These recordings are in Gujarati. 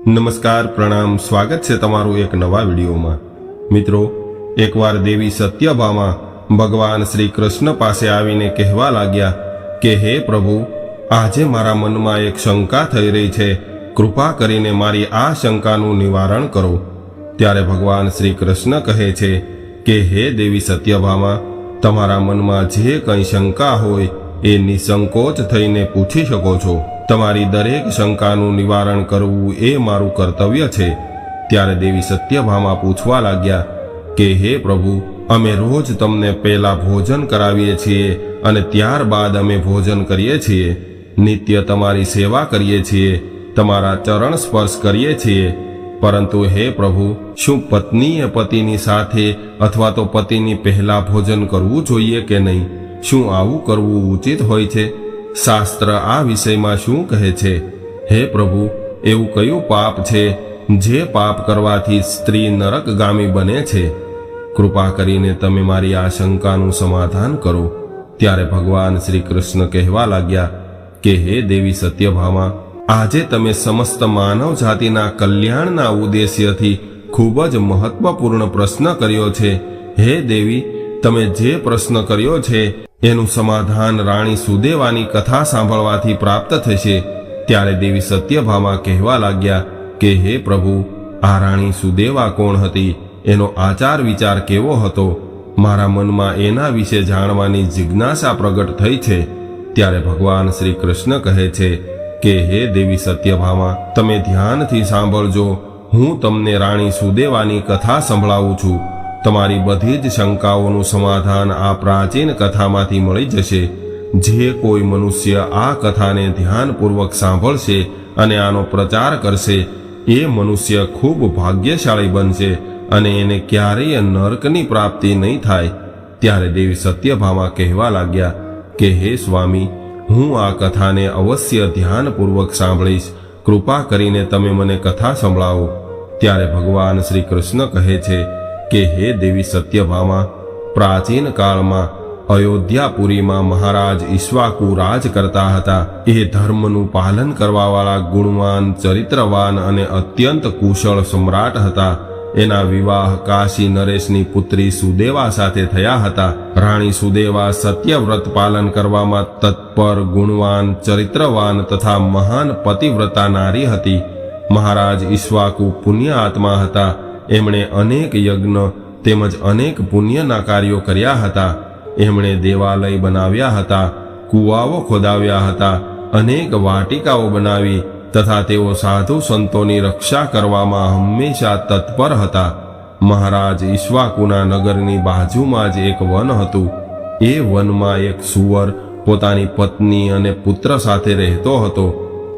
નમસ્કાર, પ્રણામ, સ્વાગત છે તમારું એક નવા વિડીયોમાં। મિત્રો, એકવાર દેવી સત્યભામા ભગવાન શ્રી કૃષ્ણ પાસે આવીને કહેવા લાગ્યા કે હે પ્રભુ, આજે મારા મનમાં એક શંકા થઈ રહી છે, કૃપા કરીને મારી આ શંકાનું નિવારણ કરો। ત્યારે ભગવાન શ્રી કૃષ્ણ કહે છે કે હે દેવી સત્યભામા, તમારા મનમાં જે કંઈ શંકા હોય એ નિસંકોચ થઈને પૂછી શકો છો। તમારી દરેક શંકાનું નિવારણ કરવું એ મારું કર્તવ્ય છે। ત્યારે દેવી સત્યભામા પૂછવા લાગ્યા કે હે પ્રભુ, અમે રોજ તમને પહેલા ભોજન કરાવીએ છીએ અને ત્યારબાદ અમે ભોજન કરીએ છીએ, નિત્ય તમારી સેવા કરીએ છીએ, તમારા ચરણ સ્પર્શ કરીએ છીએ, પરંતુ હે પ્રભુ, શું પત્નીએ પતિની સાથે અથવા તો પતિની પહેલા ભોજન કરવું જોઈએ કે નહીં? શું આવું કરવું ઉચિત હોય છે? શાસ્ત્ર આ વિષયમાં શું કહે છે? હે પ્રભુ, એવું કયું પાપ છે જે પાપ કરવાથી સ્ત્રી નરકગામી બને છે? કૃપા કરીને તમે મારી આ શંકાનું સમાધાન કરો। ત્યારે ભગવાન શ્રી કૃષ્ણ કહેવા લાગ્યા કે હે દેવી સત્યભામા, આજે તમે સમસ્ત માનવ જાતિના કલ્યાણના ઉદ્દેશ્યથી ખૂબ જ મહત્વપૂર્ણ પ્રશ્ન કર્યો છે। હે દેવી, તમે જે પ્રશ્ન કર્યો છે એનું સમાધાન રાણી સુદેવાની કથા સાંભળવાથી પ્રાપ્ત થશે। ત્યારે દેવી સત્યભામા કહેવા લાગ્યા કે હે પ્રભુ, આ રાણી સુદેવા કોણ હતી? એનો આચાર વિચાર કેવો હતો? મારા મનમાં એના વિશે જાણવાની જિજ્ઞાસા પ્રગટ થઈ છે। ત્યારે ભગવાન શ્રી કૃષ્ણ કહે છે કે હે દેવી સત્યભામા, તમે ધ્યાનથી સાંભળજો, હું તમને રાણી સુદેવાની કથા સંભળાવું છું। તમારી બધી જ શંકાઓનું સમાધાન આ પ્રાચીન કથામાંથી મળી જશે। જે કોઈ મનુષ્ય આ કથાને ધ્યાનપૂર્વક સાંભળશે અને આનો પ્રચાર કરશે, એ મનુષ્ય ખૂબ ભાગ્યશાળી બનશે અને એને ક્યારેય નરકની પ્રાપ્તિ નહીં થાય। ત્યારે દેવી સત્યભામા કહેવા લાગ્યા કે હે સ્વામી, હું આ કથાને અવશ્ય ધ્યાનપૂર્વક સાંભળીશ, કૃપા કરીને તમે મને કથા સંભળાવો। ત્યારે ભગવાન શ્રી કૃષ્ણ કહે છે કે હે દેવી સત્યભામા, પ્રાચીન કાળમાં અયોધ્યાપુરીમાં મહારાજ ઈક્ષ્વાકુ રાજ કરતા હતા। એ ધર્મનું પાલન કરવાવાળા ગુણવાન, ચરિત્રવાન અને અત્યંત કુશળ સમ્રાટ હતા। એના વિવાહ કાશી નરેશની પુત્રી સુદેવા સાથે થયા હતા। રાણી સુદેવા સત્યવ્રત પાલન કરવામાં તત્પર, ગુણવાન, ચરિત્રવાન તથા મહાન પતિવ્રતા નારી હતી। મહારાજ ઈક્ષ્વાકુ પુણ્ય આત્મા હતા। એમણે અનેક યજ્ઞ તેમજ અનેક પુણ્યના કાર્યો કર્યા હતા। એમણે દેવાલય બનાવ્યા હતા, કૂવાઓ ખોદાવ્યા હતા, અનેક વાટિકાઓ બનાવી તથા તેઓ સાધુ સંતોની રક્ષા કરવામાં હંમેશા તત્પર હતા। મહારાજ ઈક્ષ્વાકુના નગરની બાજુમાં જ એક વન હતું। એ વનમાં એક સુવર પોતાની પત્ની અને પુત્ર સાથે રહેતો હતો।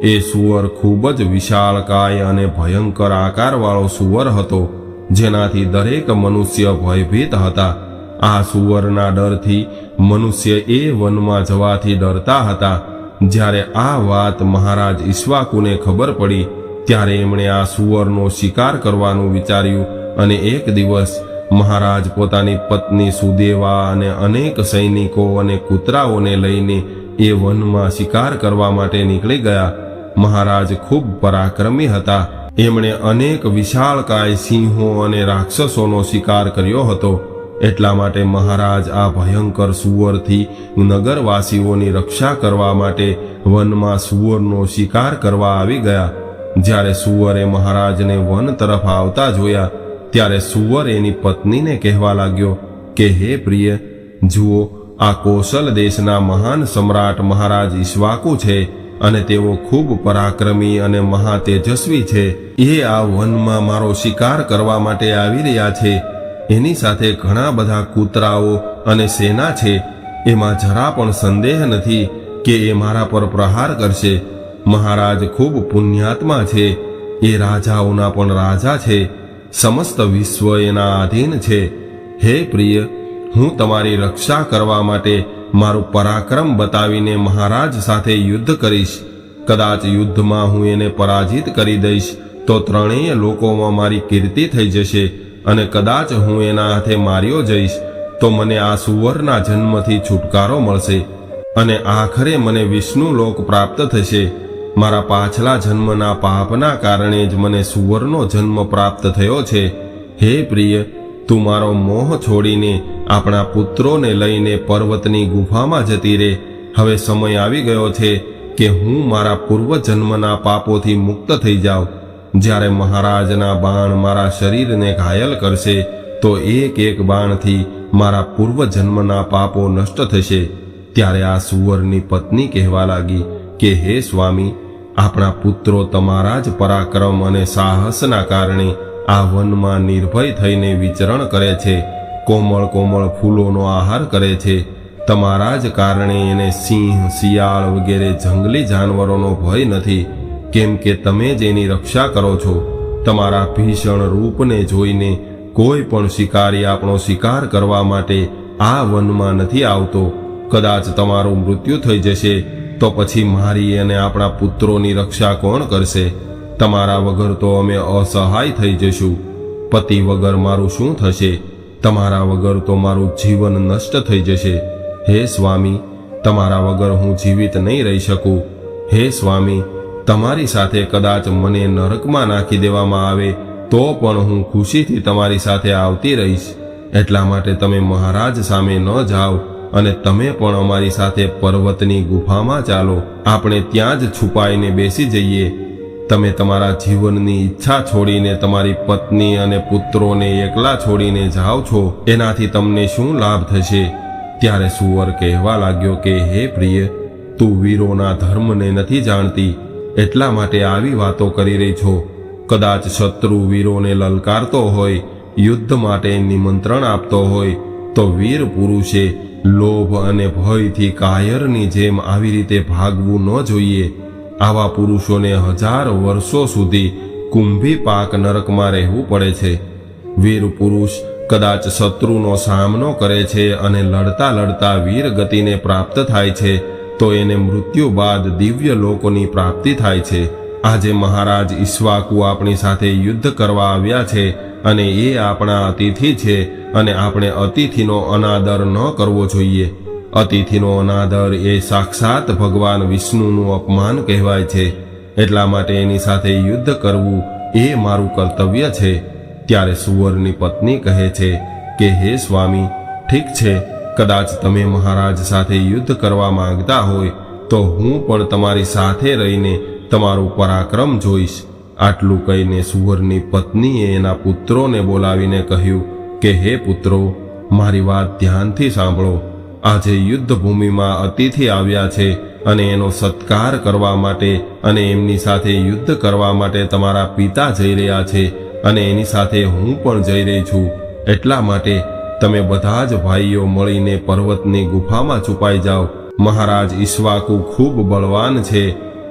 એ સુવર ખૂબ જ વિશાળકાય અને ભયંકર આકારવાળો સુવર હતો, જેનાથી દરેક મનુષ્ય ભયભીત હતા। આ સુવરના ડરથી મનુષ્ય એ વનમાં જવાથી ડરતા હતા। જ્યારે આ વાત મહારાજ ઈક્ષ્વાકુને ખબર પડી, ત્યારે એમણે આ સુવરનો શિકાર કરવાનું વિચાર્યું અને એક દિવસ મહારાજ પોતાની પત્ની સુદેવા અને અનેક સૈનિકો અને કૂતરાઓને લઈને એ વનમાં શિકાર કરવા માટે નીકળી ગયા। મહારાજ ખૂબ પરાક્રમી હતા। એમણે અનેક વિશાળકાય સિંહો અને રાક્ષસોનો શિકાર કર્યો હતો। એટલા માટે મહારાજ આ ભયંકર સુવરથી નગરવાસીઓની રક્ષા કરવા માટે વનમાં સુવરનો શિકાર કરવા આવી ગયા। જ્યારે સુવરે મહારાજને વન તરફ આવતા જોયા, ત્યારે સુવર એની પત્નીને કહેવા લાગ્યો કે હે પ્રિય, જુઓ, આ કૌશલ દેશના મહાન સમ્રાટ મહારાજ ઈક્ષ્વાકુ છે અને તેઓ ખૂબ પરાક્રમી અને મહાતેજસ્વી છે। એ આ વનમાં મારો શિકાર કરવા માટે આવી રહ્યા છે। એની સાથે ઘણા બધા કૂતરાઓ અને સેના છે। એમાં જરા પણ સંદેહ નથી કે એ મારા પર પ્રહાર કરશે। મહારાજ ખૂબ પુણ્યાત્મા છે। એ રાજાઓના પણ રાજા છે। સમસ્ત વિશ્વ એના આધીન છે। હે પ્રિય, હું તમારી રક્ષા કરવા માટે મારું પરાક્રમ બતાવીને મહારાજ સાથે યુદ્ધ કરીશ। કદાચ યુદ્ધમાં હું એને પરાજિત કરી દઈશ તો ત્રણેય લોકોમાં મારી કીર્તિ થઈ જશે, અને કદાચ હું એના હાથે માર્યો જઈશ તો મને આ સુવરના જન્મથી છુટકારો મળશે અને આખરે મને વિષ્ણુ લોક પ્રાપ્ત થશે। મારા પાછલા જન્મના પાપના કારણે જ મને સુવરનો જન્મ પ્રાપ્ત થયો છે. હે પ્રિય, તું મારો મોહ છોડીને આપણા પુત્રોને લઈને પર્વતની ગુફામાં જતી રહે. હવે સમય આવી ગયો છે કે હું મારા પૂર્વજન્મના પાપોથી મુક્ત થઈ જાઉં. જ્યારે મહારાજના બાણ મારા શરીરને ઘાયલ કરશે તો એક એક બાણથી મારા પૂર્વજન્મના પાપો નષ્ટ થશે. ત્યારે આ સુવરની પત્ની કહેવા લાગી કે હે સ્વામી, આપણા પુત્રો તમારા જ પરાક્રમ અને સાહસના કારણે આ વનમાં નિર્ભય થઈને વિચરણ કરે છે, કોમળ કોમળ ફૂલોનો આહાર કરે છે. તમારા જ કારણે એને સિંહ, શિયાળ વગેરે જંગલી જાનવરોનો ભય નથી, કેમ કે તમે જ એની રક્ષા કરો છો. તમારા ભીષણ રૂપને જોઈને કોઈ પણ શિકારી આપણો શિકાર કરવા માટે આ વનમાં નથી આવતો. કદાચ તમારું મૃત્યુ થઈ જશે તો પછી મારી અને આપણા પુત્રોની રક્ષા કોણ કરશે? તમારા વગર તો અમે અસહાય થઈ જશું. પતિ વગર મારું શું થશે? તમારા વગર તો મારું જીવન નષ્ટ થઈ જશે. હે સ્વામી, તમારા વગર હું જીવિત નહીં રહી શકું. હે સ્વામી, તમારી સાથે કદાચ મને નરકમાં નાખી દેવામાં આવે તો પણ હું ખુશીથી તમારી સાથે આવતી રહીશ. એટલા માટે તમે મહારાજ સામે ન જાઓ અને તમે પણ અમારી સાથે પર્વતની ગુફામાં ચાલો. આપણે ત્યાં જ છુપાઈને બેસી જઈએ. તમે તમારા જીવનની ઈચ્છા છોડીને તમારી પત્ની અને પુત્રોને એકલા છોડીને જાઓ છો, એનાથી તમને શું લાભ થશે? ત્યારે સુવર કહેવા લાગ્યો કે હે પ્રિય, તું વીરોના ધર્મને નથી જાણતી, એટલા માટે આવી વાતો કરી રહી છો. કદાચ શત્રુ વીરોને લલકારતો હોય, યુદ્ધ માટે નિમંત્રણ આપતો હોય તો વીર પુરુષે લોભ અને ભયથી કાયરની જેમ આવી રીતે ભાગવું ન જોઈએ. આવા પુરુષોને 1000 વર્ષો સુધી કુંભી પાક નરકમાં રહેવું પડે છે. વીર પુરુષ કદાચ શત્રુનો સામનો કરે છે અને લડતા લડતા વીર ગતિને પ્રાપ્ત થાય છે તો એને મૃત્યુ બાદ દિવ્ય લોકોની પ્રાપ્તિ થાય છે. આજે મહારાજ ઈક્ષ્વાકુ આપણી સાથે યુદ્ધ કરવા આવ્યા છે અને એ આપણા અતિથિ છે અને આપણે અતિથિનો અનાદર ન કરવો જોઈએ. અતિથિનો અનાદર એ સાક્ષાત ભગવાન વિષ્ણુનું અપમાન કહેવાય છે. એટલા માટે એની સાથે યુદ્ધ કરવું એ મારું કર્તવ્ય છે. ત્યારે સુવરની પત્ની કહે છે કે હે સ્વામી, ઠીક છે, કદાચ તમે મહારાજ સાથે યુદ્ધ કરવા માંગતા હોય તો હું પણ તમારી સાથે રહીને તમારું પરાક્રમ જોઈશ. આટલું કહીને સુવરની પત્નીએ એના પુત્રોને બોલાવીને કહ્યું કે હે પુત્રો, મારી વાત ધ્યાનથી સાંભળો. આજે યુદ્ધ ભૂમિમાં અતિથિ આવ્યા છે અને એનો સત્કાર કરવા માટે અને એમની સાથે યુદ્ધ કરવા માટે તમારા પિતા જઈ રહ્યા છે અને એની સાથે હું પણ જઈ રહી છું. એટલા માટે તમે બધા જ ભાઈઓ મળીને પર્વતની ગુફામાં છુપાઈ જાઓ. મહારાજ ઈક્ષ્વાકુ ખૂબ બળવાન છે,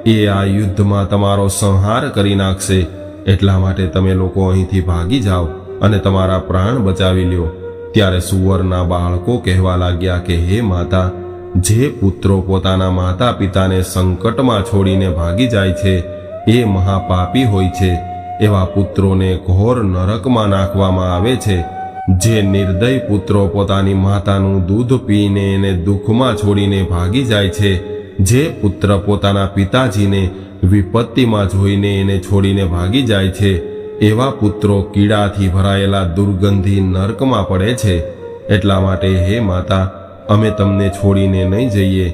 એ આ યુદ્ધમાં તમારો સંહાર કરી નાખશે. એટલા માટે તમે લોકો અહીંથી ભાગી જાઓ અને તમારા પ્રાણ બચાવી લ્યો. ત્યારે સુવરના બાળકો કહેવા લાગ્યા કે હે માતા, જે પુત્રો પોતાના માતા પિતાને સંકટમાં છોડીને ભાગી જાય છે એ મહાપાપી હોય છે. એવા પુત્રોને ઘોર નરકમાં નાખવામાં આવે છે. જે નિર્દય પુત્રો પોતાની માતાનું દૂધ પીને એને દુઃખમાં છોડીને ભાગી જાય છે, જે પુત્ર પોતાના પિતાજીને વિપત્તિમાં જોઈને એને છોડીને ભાગી જાય છે, એવા પુત્રો કીડાથી ભરાયેલા દુર્ગંધી નરકમાં પડે છે. એટલા માટે હે માતા, અમે તમને છોડીને નહીં જઈએ.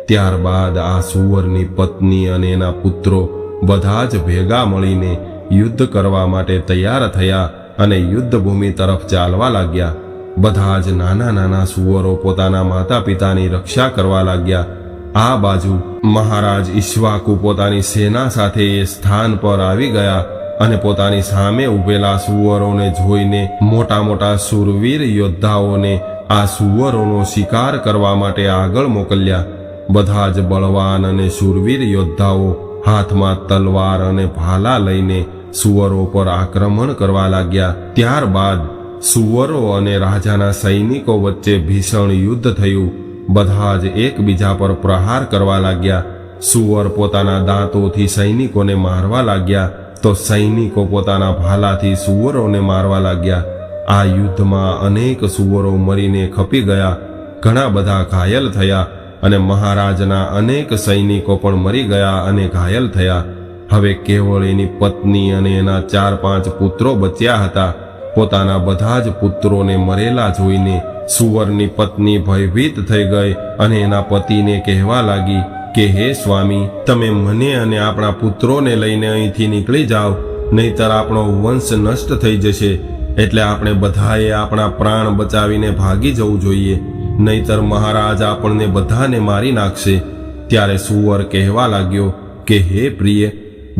ત્યારબાદ આ સુવરની પત્ની અને એના પુત્રો બધા જ ભેગા મળીને યુદ્ધ કરવા માટે તૈયાર થયા અને યુદ્ધ ભૂમિ તરફ ચાલવા લાગ્યા. બધા જ નાના નાના સુવરો પોતાના માતા પિતાની રક્ષા કરવા લાગ્યા. આ બાજુ મહારાજ ઈક્ષ્વાકુ પોતાની સેના સાથે એ સ્થાન પર આવી ગયા અને પોતાની સામે ઉભેલા સુવરોને જોઈને મોટા મોટા શૂરવીર યોદ્ધાઓને આ સુવરોનો શિકાર કરવા માટે આગળ મોકલ્યા. બધા જ બળવાન અને શૂરવીર યોદ્ધાઓ હાથમાં તલવાર અને ભાલા લઈને સુવરો પર આક્રમણ કરવા લાગ્યા. ત્યારબાદ સુવરો અને રાજાના સૈનિકો વચ્ચે ભીષણ યુદ્ધ થયું. બધા જ એકબીજા પર પ્રહાર કરવા લાગ્યા. સુવર પોતાના દાંતોથી સૈનિકોને મારવા લાગ્યા તો સૈનિકો પોતાના ભાલાથી સુવરોને મારવા લાગ્યા. આ યુદ્ધમાં અનેક સુવરો મરીને ખપી ગયા, ઘણા બધા ઘાયલ થયા અને મહારાજના અનેક સૈનિકો પણ મરી ગયા અને ઘાયલ થયા. હવે કેવળ એની પત્ની અને એના 4-5 પુત્રો બચ્યા હતા. પોતાના બધા જ પુત્રોને મરેલા જોઈને સુવરની પત્ની ભયભીત થઈ ગઈ અને એના પતિને કહેવા લાગી કે હે સ્વામી, તમે મને અને આપણા પુત્રોને લઈને અહીંથી નીકળી જાઓ, નહીતર આપણો વંશ નષ્ટ થઈ જશે. એટલે આપણે બધાએ આપણા પ્રાણ બચાવીને ભાગી જવું જોઈએ, નહીતર મહારાજ આપણને બધાને મારી નાખશે. ત્યારે સુવર કહેવા લાગ્યો કે હે પ્રિય,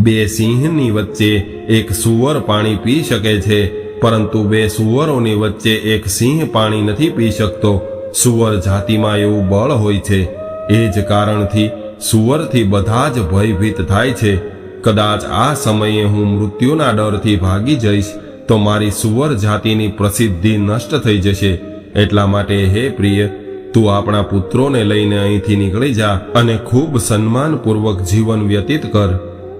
2 સિંહની વચ્ચે એક સુવર પાણી પી શકે છે, પરંતુ 2 સુવરોની વચ્ચે એક સિંહ પાણી નથી પી શકતો. સુવર જાતિમાં એવું બળ હોય છે. એ જ કારણથી સુવરથી બધા જ ભયભીત થાય છે. કદાચ આ સમયે હું મૃત્યુના ડરથી ભાગી જઈશ તો મારી સુવર જાતિની પ્રસિદ્ધિ નષ્ટ થઈ જશે. એટલા માટે હે પ્રિય, તું આપણા પુત્રોને લઈને અહીંથી નીકળી જા અને ખૂબ સન્માનપૂર્વક જીવન વ્યતીત કર.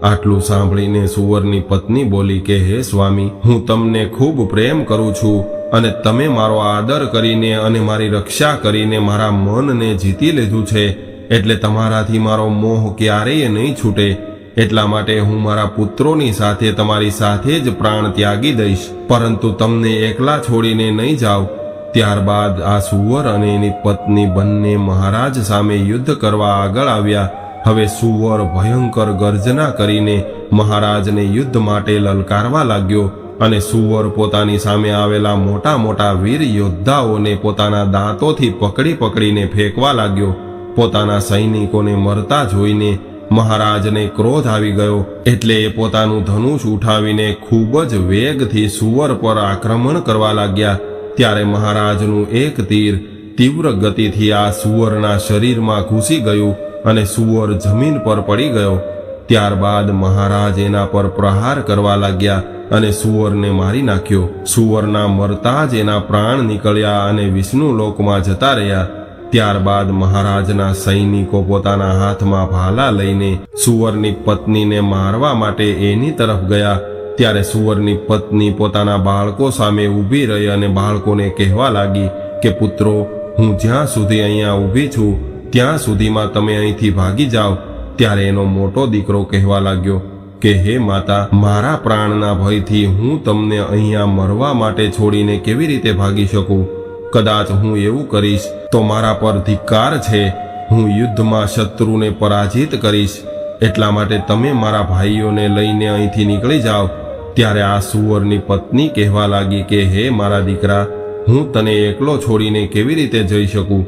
આટલું સાંભળીને સુવરની પત્ની બોલી કે હે સ્વામી, હું તમને ખૂબ પ્રેમ કરું છું અને તમે મારો આદર કરીને અને મારી રક્ષા કરીને મારા મનને જીતી લીધું છે, એટલે તમારાથી મારો મોહ ક્યારેય નહીં છૂટે. એટલા માટે હું મારા પુત્રોની સાથે તમારી સાથે જ પ્રાણ ત્યાગી દઈશ, પરંતુ તમને એકલા છોડીને નહીં જાઉં. ત્યારબાદ આ સુવર અને એની પત્ની બંને મહારાજ સામે યુદ્ધ કરવા આગળ આવ્યા. હવે સુવર ભયંકર ગર્જના કરીને મહારાજને યુદ્ધ માટે લલકારવા લાગ્યો અને સુવર પોતાની સામે આવેલા મોટા મોટા વીર યોદ્ધાઓને પોતાના દાંતોથી પકડી પકડીને ફેંકવા લાગ્યો. પોતાના સૈનિકોને મરતા જોઈને મહારાજને ક્રોધ આવી ગયો, એટલે એ પોતાનું ધનુષ ઉઠાવીને ખૂબ જ વેગથી સુવર પર આક્રમણ કરવા લાગ્યા. ત્યારે મહારાજનું એક તીર તીવ્ર ગતિથી આ સુવરના શરીરમાં ઘૂસી ગયું અને સુવર જમીન પર પડી ગયો. ત્યારબાદ મહારાજ એના પર પ્રહાર કરવા લાગ્યા અને સુવરને મારી નાખ્યો. સુવરના મરતા જ એના પ્રાણ નીકળ્યા અને વિષ્ણુ લોકમાં જતા રહ્યા. ત્યારબાદ મહારાજના સૈનિકો પોતાના હાથમાં ભાલા લઈને સુવરની પત્નીને મારવા માટે એની તરફ ગયા. ત્યારે સુવરની પત્ની પોતાના બાળકો સામે ઊભી રહી અને બાળકોને કહેવા લાગી કે પુત્રો, હું જ્યાં સુધી અહીંયા ઊભી છું ત્યાં સુધીમાં તમે અહીંથી ભાગી જાઓ. ત્યારે એનો મોટો દીકરો કહેવા લાગ્યો કે હે માતા, મારા પ્રાણના ભયથી હું તમને અહીંયા મરવા માટે છોડીને કેવી રીતે ભાગી શકું? કદાચ હું એવું કરીશ તો મારા પર ધિક્કાર છે. હું યુદ્ધમાં શત્રુને પરાજિત કરીશ. એટલા માટે તમે મારા ભાઈઓને લઈને અહીંથી નીકળી જાઓ. ત્યારે આ સુવરની પત્ની કહેવા લાગી કે હે મારા દીકરા, હું તને એકલો છોડીને કેવી રીતે જઈ શકું?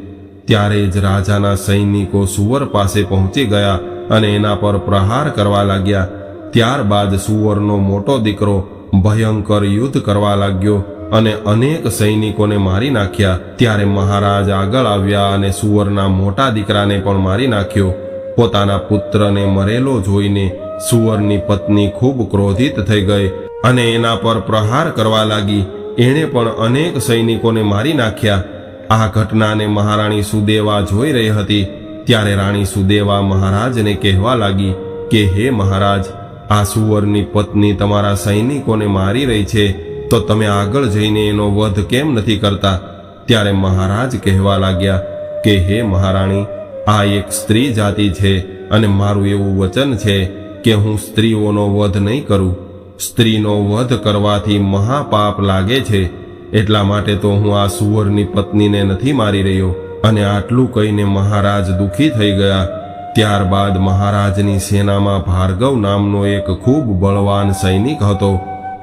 ત્યારે જ રાજાના સૈનિકો સુવર પાસે પહોંચી ગયા અને એના પર પ્રહાર કરવા લાગ્યા. ત્યારબાદ સુવરનો મોટો દીકરો ભયંકર યુદ્ધ કરવા લાગ્યો અને અનેક સૈનિકોને મારી નાખ્યા. ત્યારે મહારાજ આગળ આવ્યા અને સુવરના મોટા દીકરાને પણ મારી નાખ્યો. પોતાના પુત્રને મરેલો જોઈને સુવરની પત્ની ખૂબ ક્રોધિત થઈ ગઈ અને એના પર પ્રહાર કરવા લાગી. એણે પણ અનેક સૈનિકોને મારી નાખ્યા. આ ઘટનાને મહારાણી સુદેવા જોઈ રહી હતી. ત્યારે રાણી સુદેવા મહારાજને કહેવા લાગી કે હે મહારાજ, આ સુવરની પત્ની તમારા સૈનિકોને મારી રહી છે, તો તમે આગળ જઈને એનો વધ કેમ નથી કરતા? ત્યારે મહારાજ કહેવા લાગ્યા કે હે મહારાણી, આ એક સ્ત્રી જાતિ છે અને મારું એવું વચન છે કે હું સ્ત્રીઓનો વધ નહીં કરું. સ્ત્રીનો વધ કરવાથી મહાપાપ લાગે છે. એટલા માટે તો હું આ સુવરની પત્નીને નથી મારી રહ્યો. અને આટલું કહીને મહારાજ દુઃખી થઈ ગયા. ત્યારબાદ મહારાજની સેનામાં ભાર્ગવ નામનો એક ખૂબ બળવાન સૈનિક હતો.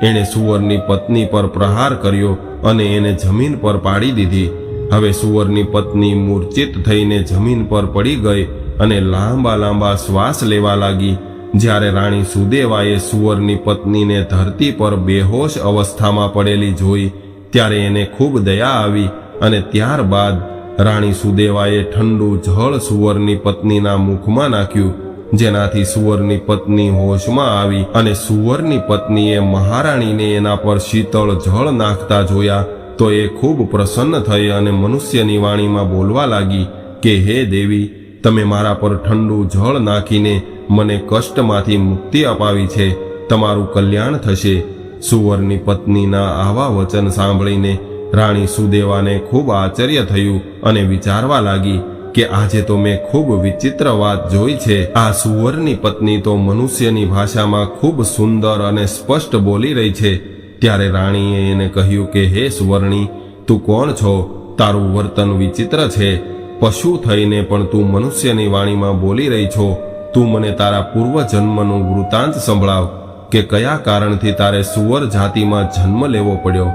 એણે સુવરની પત્ની પર પ્રહાર કર્યો અને એને જમીન પર પાડી દીધી. હવે સુવરની પત્ની મૂર્છિત થઈને જમીન પર પડી ગઈ અને લાંબા લાંબા શ્વાસ લેવા લાગી. જ્યારે રાણી સુદેવાએ સુવરની પત્નીને ધરતી પર બેહોશ અવસ્થામાં પડેલી જોઈ ત્યારે એને ખૂબ દયા આવી અને ત્યારબાદ રાણી સુદેવાએ ઠંડુ જળ સુવરની પત્નીના મુખમાં નાખ્યું, જેનાથી સુવરની પત્ની હોશમાં આવી અને સુવરની પત્નીએ મહારાણીને એના પર શીતળ જળ નાખતા જોયા તો એ ખૂબ પ્રસન્ન થઈ અને મનુષ્યની વાણીમાં બોલવા લાગી કે હે દેવી, તમે મારા પર ઠંડુ જળ નાખીને મને કષ્ટમાંથી મુક્તિ અપાવી છે. તમારું કલ્યાણ થશે. સુવરની પત્નીના આવા વચન સાંભળીને રાણી સુદેવાને ખૂબ આશ્ચર્ય થયું અને વિચારવા લાગી કે આજે તો મેં ખૂબ વિચિત્ર વાત જોઈ છે. આ સુવરની પત્ની તો મનુષ્યની ભાષામાં ખૂબ સુંદર અને સ્પષ્ટ બોલી રહી છે. ત્યારે રાણીએ એને કહ્યું કે હે સુવર્ણી, તું કોણ છો? તારું વર્તન વિચિત્ર છે. પશુ થઈને પણ તું મનુષ્યની વાણીમાં બોલી રહી છો. તું મને તારા પૂર્વજન્મનું વૃત્તાંત સંભળાવ કે કયા કારણથી તારે સુવર જાતિમાં જન્મ લેવો પડ્યો.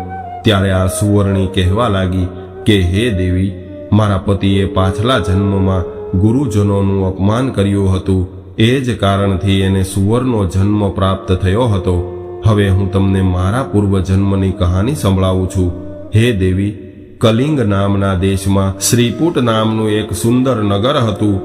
ત્યારે આ સુવર્ણી કહેવા લાગી કે હે દેવી, મારા પતિએ પાછલા જન્મમાં ગુરુજનોનું અપમાન કર્યું હતું. એ જ કારણથી એને સુવરનો જન્મ પ્રાપ્ત થયો હતો. હવે હું તમને મારા પૂર્વજન્મની કહાની સંભળાવું છું. હે દેવી, કલિંગ નામના દેશમાં શ્રીપુટ નામનું એક સુંદર નગર હતું.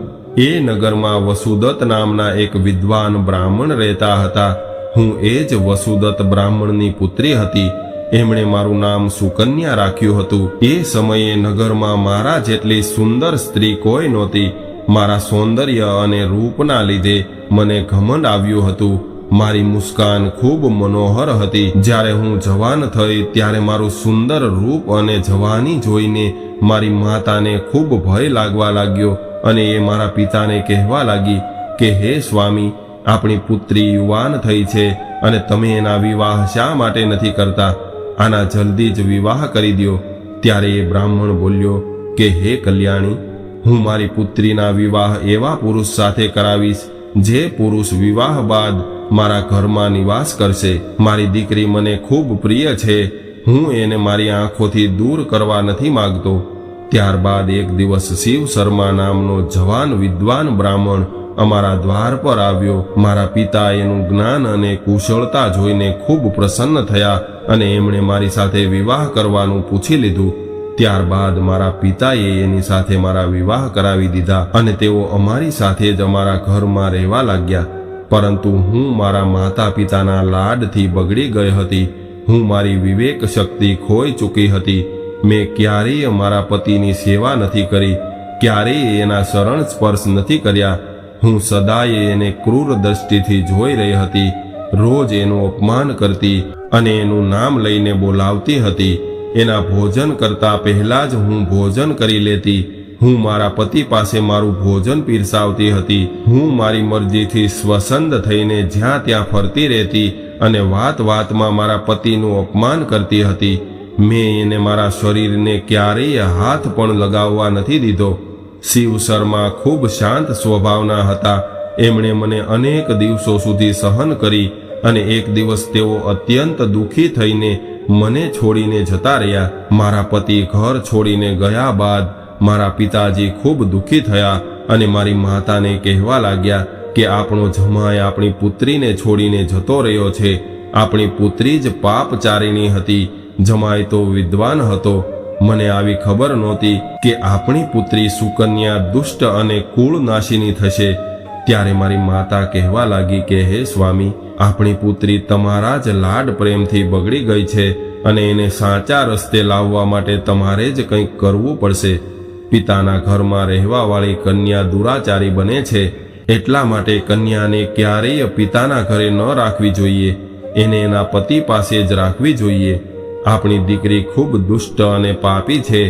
એ નગરમાં વસુદત્ત નામના એક વિદ્વાન બ્રાહ્મણ રહેતા હતા. હું એ જ વસુદત્ત બ્રાહ્મણની પુત્રી હતી. એમણે મારું નામ સુકન્યા રાખ્યું હતું. એ સમયે નગરમાં મારા જેટલી સુંદર સ્ત્રી કોઈ નહોતી. મારા સૌંદર્ય અને રૂપના લીધે મને ઘમંડ આવ્યું હતું. મારી મુસ્કાન ખૂબ મનોહર હતી. જ્યારે હું જવાન થઈ ત્યારે મારું સુંદર રૂપ અને જવાની જોઈને મારી માતાને ખૂબ ભય લાગવા લાગ્યો અને એ મારા પિતાને કહેવા લાગી કે હે સ્વામી, આપણી પુત્રી યુવાન થઈ છે અને તમે એના વિવાહ શા માટે નથી કરતા? આના જલ્દી જ વિવાહ કરી દો. ત્યારે એ બ્રાહ્મણ બોલ્યો કે હે કલ્યાણી, હું મારી પુત્રીના વિવાહ એવા પુરુષ સાથે કરાવીશ જે પુરુષ વિવાહ બાદ મારા ઘરમાં નિવાસ કરશે. મારી દીકરી મને ખૂબ પ્રિય છે. હું એને મારી આંખોથી દૂર કરવા નથી માંગતો. ત્યારબાદ એક દિવસ શિવ શર્મા નામનો જવાન વિદ્વાન બ્રાહ્મણ અમારા દ્વાર પર આવ્યો. મારા પિતા એનું જ્ઞાન અને કુશળતા જોઈને ખૂબ પ્રસન્ન થયા અને એમણે મારી સાથે વિવાહ કરવાનું પૂછી લીધું. ત્યારબાદ મારા પિતાએ એની સાથે મારા વિવાહ કરાવી દીધા અને તેઓ અમારી સાથે જ અમારા ઘરમાં રહેવા લાગ્યા. પરંતુ હું મારા માતા પિતાના લાડથી બગડી ગઈ હતી. હું મારી વિવેક શક્તિ ખોઈ ચૂકી હતી. મેં ક્યારેય મારા પતિની સેવા નથી કરી, ક્યારેય એના શરણ સ્પર્શ નથી કર્યા. હું સદાય એને ક્રૂર દ્રષ્ટિથી જોઈ રહી હતી. રોજ એનું અપમાન કરતી અને એનું નામ લઈને બોલાવતી હતી. એના ભોજન કરતા પહેલા જ હું ભોજન કરી લેતી. હું મારા પતિ પાસે મારું ભોજન પીરસાવતી હતી. હું મારી મરજીથી સ્વસંદ થઈને જ્યાં ત્યાં ફરતી રહેતી અને વાત વાતમાં મારા પતિનું અપમાન કરતી હતી. મેં એને મારા શરીરને ક્યારેય હાથ પણ લગાવવા નથી દીધો. શિવ શર્મા ખૂબ શાંત સ્વભાવના હતા. એમણે મને અનેક દિવસો સુધી સહન કરી અને એક દિવસ તેઓ અત્યંત દુઃખી થઈને મને છોડીને જતા રહ્યા. મારા પતિ ઘર છોડીને ગયા બાદ મારા પિતાજી ખૂબ દુઃખી થયા અને મારી માતાને કહેવા લાગ્યા કે આપણો જમાઈ આપણી પુત્રીને છોડીને જતો રહ્યો છે. આપણી પુત્રી જ પાપચારિણી હતી. જમાઈ તો વિદ્વાન હતો. મને આવી ખબર નહોતી કે આપણી પુત્રી સુકન્યા દુષ્ટ અને કુળનાશિની થશે. ત્યારે મારી માતા કહેવા લાગી કે હે સ્વામી, આપણી પુત્રી તમારા જ લાડ પ્રેમથી બગડી ગઈ છે અને એને સાચા રસ્તે લાવવા માટે તમારે જ કંઈક કરવું પડશે. પિતાના ઘરમાં રહેવાવાળી કન્યા દુરાચારી બને છે. એટલા માટે કન્યાને ક્યારેય પિતાના ઘરે ન રાખવી જોઈએ. એને એના પતિ પાસે જ રાખવી જોઈએ. આપણી દીકરી ખૂબ દુષ્ટ અને પાપી છે.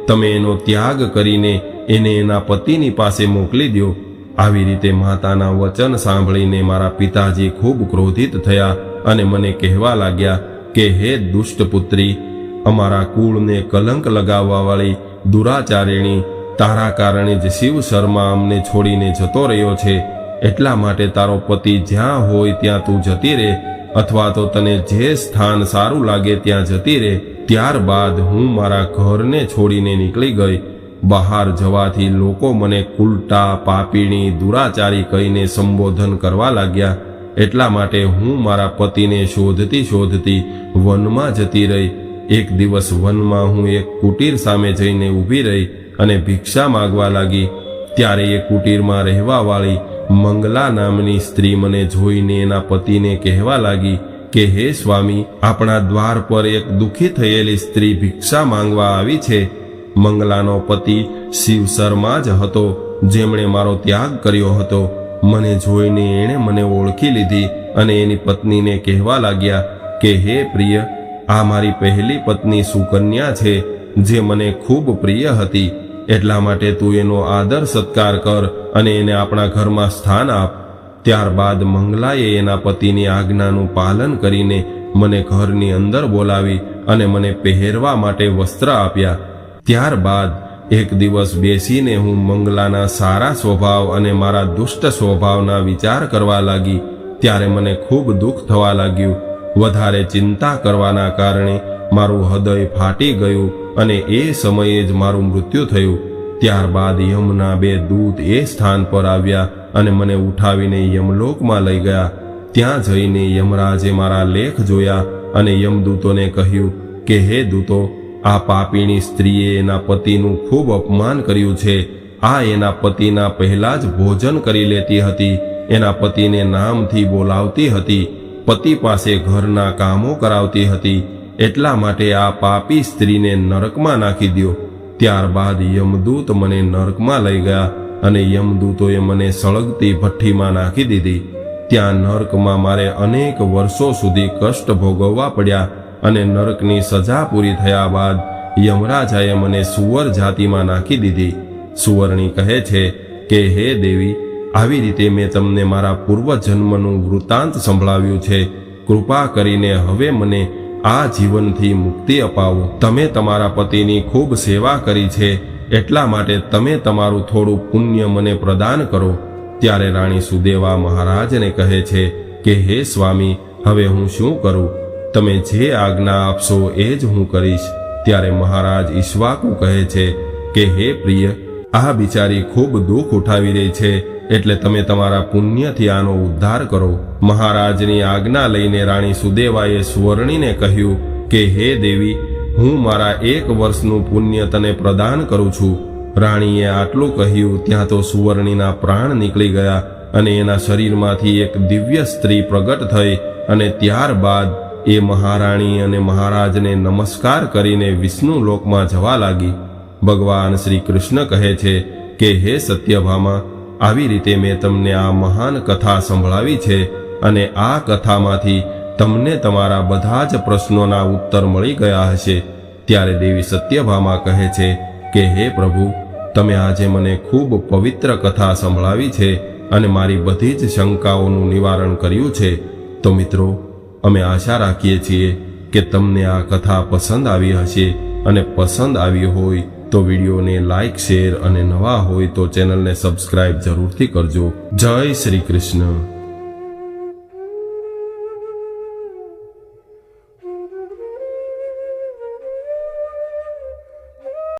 તમે એનો ત્યાગ કરીને એને એના પતિની પાસે મોકલી દો. આવી રીતે માતાના વચન સાંભળીને મારા પિતાજી ખૂબ ક્રોધિત થયા અને મને કહેવા લાગ્યા કે હે દુષ્ટ પુત્રી, અમારા કુળને કલંક લગાવવાવાળી દુરાચારિણી, તારા કારણે જ શિવ શર્મા અમને છોડીને જતો રહ્યો છે. એટલા માટે તારો પતિ જ્યાં હોય ત્યાં તું જતી રહે, અથવા તો તને જે સ્થાન સારું લાગે ત્યાં જતી રહે. ત્યારબાદ હું મારા ઘરને છોડીને નીકળી ગઈ. બહાર જવાથી લોકો મને કુલટા, પાપીણી, દુરાચારી કહીને સંબોધન કરવા લાગ્યા. એટલા માટે હું મારા પતિને શોધતી શોધતી વનમાં જતી રહી. એક દિવસ વનમાં હું એક કુટીર સામે જઈને ઊભી રહી અને ભિક્ષા માગવા લાગી. ત્યારે એ કુટીરમાં રહેવાવાળી મંગલા નામની સ્ત્રી મને જોઈને એના પતિને કહેવા લાગી કે હે સ્વામી, આપણા દ્વાર પર એક દુઃખી થયેલી સ્ત્રી ભિક્ષા માંગવા આવી છે. મંગલાનો પતિ શિવ શર્મા જ હતો, જેમણે મારો ત્યાગ કર્યો હતો. મને જોઈને એણે મને ઓળખી લીધી અને એની પત્નીને કહેવા લાગ્યા કે હે પ્રિય, આ મારી પહેલી પત્ની સુકન્યા છે, જે મને ખૂબ પ્રિય હતી. એટલા માટે તું એનો આદર સત્કાર કર અને એને આપણા ઘરમાં સ્થાન આપ. ત્યારબાદ મંગલાએ એના પતિની આજ્ઞાનું પાલન કરીને મને ઘરની અંદર બોલાવી અને મને પહેરવા માટે વસ્ત્ર આપ્યા. ત્યારબાદ એક દિવસ બેસીને હું મંગલાના સારા સ્વભાવ અને મારા દુષ્ટ સ્વભાવના વિચાર કરવા લાગી. ત્યારે મને ખૂબ દુઃખ થવા લાગ્યું. વધારે ચિંતા કરવાના કારણે મારું હૃદય ફાટી ગયું અને એ સમયે જ મારું મૃત્યુ થયું. ત્યારબાદ યમના 2 દૂત એ સ્થાન પર આવ્યા અને મને ઉઠાવીને યમલોકમાં લઈ ગયા. ત્યાં જઈને યમરાજે મારા લેખ જોયા અને યમદૂતોને કહ્યું કે હે દૂતો, આ પાપીણી સ્ત્રીએ એના પતિનું ખૂબ અપમાન કર્યું છે. આ એના પતિના પહેલા જ ભોજન કરી લેતી હતી, એના પતિને નામથી બોલાવતી હતી, પતિ પાસે ઘરના કામો કરાવતી હતી. એટલા માટે આ પાપી સ્ત્રીને નરકમાં નાખી દ્યો. ત્યારબાદ યમદૂત મને નરકમાં લઈ ગયા અને યમદૂતોએ મને સળગતી ભઠ્ઠીમાં નાખી દીધી. ત્યાં નરકમાં મારે અનેક વર્ષો સુધી કષ્ટ ભોગવવા પડ્યા અને નરકની સજા પૂરી થયા બાદ યમરાજાએ મને સુવર જાતિમાં નાખી દીધી. સુવર્ણી કહે છે કે હે દેવી, આવી રીતે મેં તમને મારા પૂર્વજન્મનું વૃત્તાંત સંભળાવ્યું છે. કૃપા કરીને હવે મને આ જીવનથી મુક્તિ અપાવો. તમે તમારા પતિની ખૂબ સેવા કરી છે, એટલા માટે તમે તમારું થોડું પુણ્ય મને પ્રદાન કરો. ત્યારે રાણી સુદેવા મહારાજને કહે છે કે હે સ્વામી, હવે હું શું કરું? તમે જે આજ્ઞા આપશો એ જ હું કરીશ. ત્યારે મહારાજ ઈક્ષ્વાકુ કહે છે કે હે પ્રિય, આ બિચારી ખૂબ દુઃખ ઉઠાવી રહી છે, એટલે તમે તમારા પુણ્યથી આનો ઉદ્ધાર કરો. મહારાજની આજ્ઞા લઈને રાણી સુદેવાએ સુવર્ણીને કહ્યું કે હે દેવી, હું મારા 1 વર્ષનું પુણ્ય તને પ્રદાન કરું છું. રાણીએ આટલું કહ્યું ત્યાં તો સુવર્ણીના પ્રાણ નીકળી ગયા અને એના શરીરમાંથી એક દિવ્ય સ્ત્રી પ્રગટ થઈ અને ત્યારબાદ એ મહારાણી અને મહારાજને નમસ્કાર કરીને વિષ્ણુ લોકમાં જવા લાગી. ભગવાન શ્રી કૃષ્ણ કહે છે કે હે સત્યભામા, આવી રીતે મેં તમને આ મહાન કથા સંભળાવી છે અને આ કથામાંથી તમને તમારા બધા જ પ્રશ્નોના ઉત્તર મળી ગયા હશે. ત્યારે દેવી સત્યભામા કહે છે કે હે પ્રભુ, તમે આજે મને ખૂબ પવિત્ર કથા સંભળાવી છે અને મારી બધી જ શંકાઓનું નિવારણ કર્યું છે. તો મિત્રો, અમે આશા રાખીએ છીએ કે તમને આ કથા પસંદ આવી હશે અને પસંદ આવી હોય તો વિડીયોને લાઈક, શેર અને નવા હોય તો ચેનલને સબસ્ક્રાઇબ જરૂરથી કરજો. જય શ્રી કૃષ્ણ.